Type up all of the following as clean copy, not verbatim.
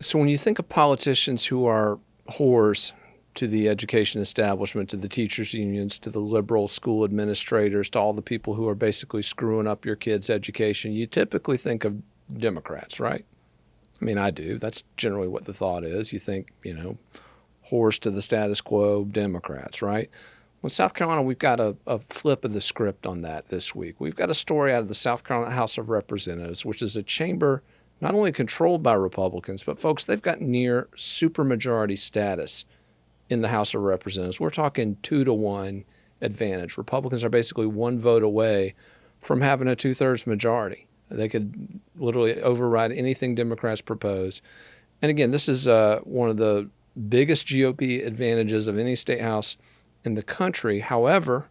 So when you think of politicians who are whores to the education establishment, to the teachers' unions, to the liberal school administrators, to all the people who are basically screwing up your kids' education, you typically think of Democrats, right? I mean, I do. That's generally what the thought is. You think, whores to the status quo, Democrats, right? Well, in South Carolina, we've got a flip of the script on that this week. We've got a story out of the South Carolina House of Representatives, which is a chamber not only controlled by Republicans, but folks, they've got near supermajority status in the House of Representatives. We're talking 2-to-1 advantage. Republicans are basically one vote away from having a 2/3 majority. They could literally override anything Democrats propose. And again, this is one of the biggest GOP advantages of any state house in the country. However,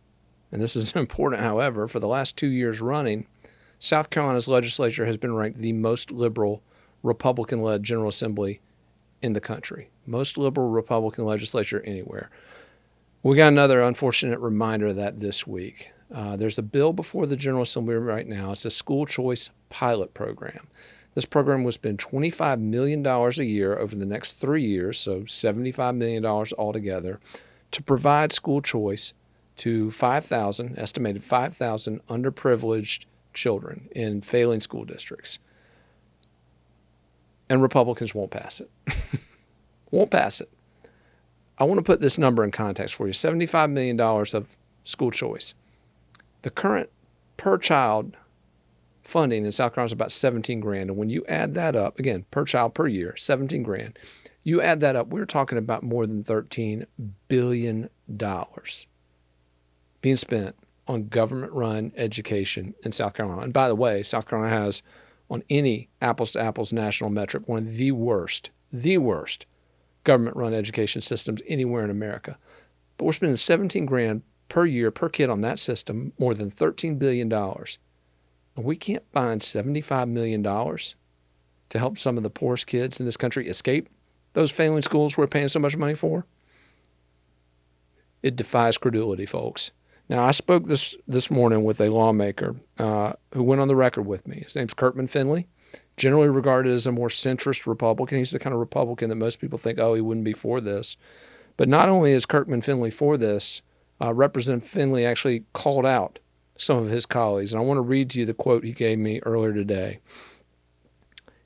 and this is an important however, for the last 2 years running, South Carolina's legislature has been ranked the most liberal Republican-led General Assembly in the country. Most liberal Republican legislature anywhere. We got another unfortunate reminder of that this week. There's a bill before the General Assembly right now. It's a school choice pilot program. This program will spend $25 million a year over the next 3 years, so $75 million altogether, to provide school choice to estimated 5,000 underprivileged children in failing school districts. And Republicans won't pass it. Won't pass it. I want to put this number in context for you. $75 million of school choice. The current per child funding in South Carolina is about $17,000. And when you add that up, again, per child per year, $17,000. You add that up, we're talking about more than $13 billion being spent on government-run education in South Carolina. And by the way, South Carolina has, on any apples-to-apples national metric, one of the worst government-run education systems anywhere in America. But we're spending $17,000 per year per kid on that system, more than $13 billion. And we can't find $75 million to help some of the poorest kids in this country escape those failing schools we're paying so much money for. It defies credulity, folks. Now, I spoke this morning with a lawmaker who went on the record with me. His name's Kirkman Finley, generally regarded as a more centrist Republican. He's the kind of Republican that most people think, oh, he wouldn't be for this. But not only is Kirkman Finley for this, Representative Finley actually called out some of his colleagues. And I want to read to you the quote he gave me earlier today.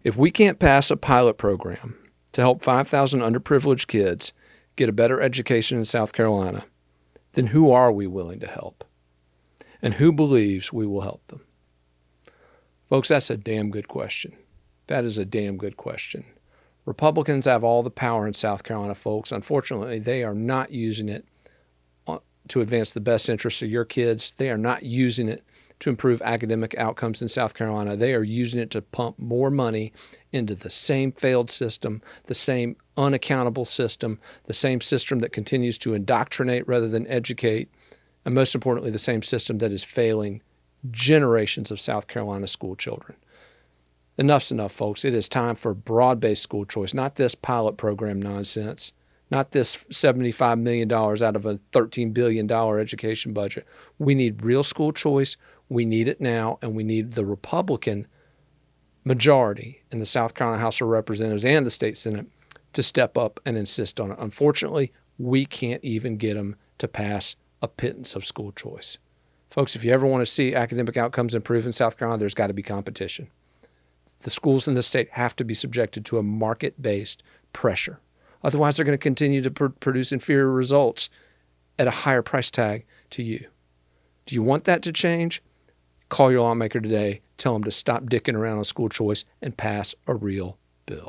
If we can't pass a pilot program to help 5,000 underprivileged kids get a better education in South Carolina, then who are we willing to help? And who believes we will help them? Folks, that's a damn good question. That is a damn good question. Republicans have all the power in South Carolina, folks. Unfortunately, they are not using it to advance the best interests of your kids. They are not using it to improve academic outcomes in South Carolina. They are using it to pump more money into the same failed system, the same unaccountable system, the same system that continues to indoctrinate rather than educate, and most importantly, the same system that is failing generations of South Carolina school children. Enough's enough, folks. It is time for broad-based school choice, not this pilot program nonsense, not this $75 million out of a $13 billion education budget. We need real school choice. We need it now, and we need the Republican majority in the South Carolina House of Representatives and the state Senate to step up and insist on it. Unfortunately, we can't even get them to pass a pittance of school choice. Folks, if you ever want to see academic outcomes improve in South Carolina, there's got to be competition. The schools in the state have to be subjected to a market-based pressure. Otherwise, they're going to continue to produce inferior results at a higher price tag to you. Do you want that to change? Call your lawmaker today. Tell them to stop dicking around on school choice and pass a real bill.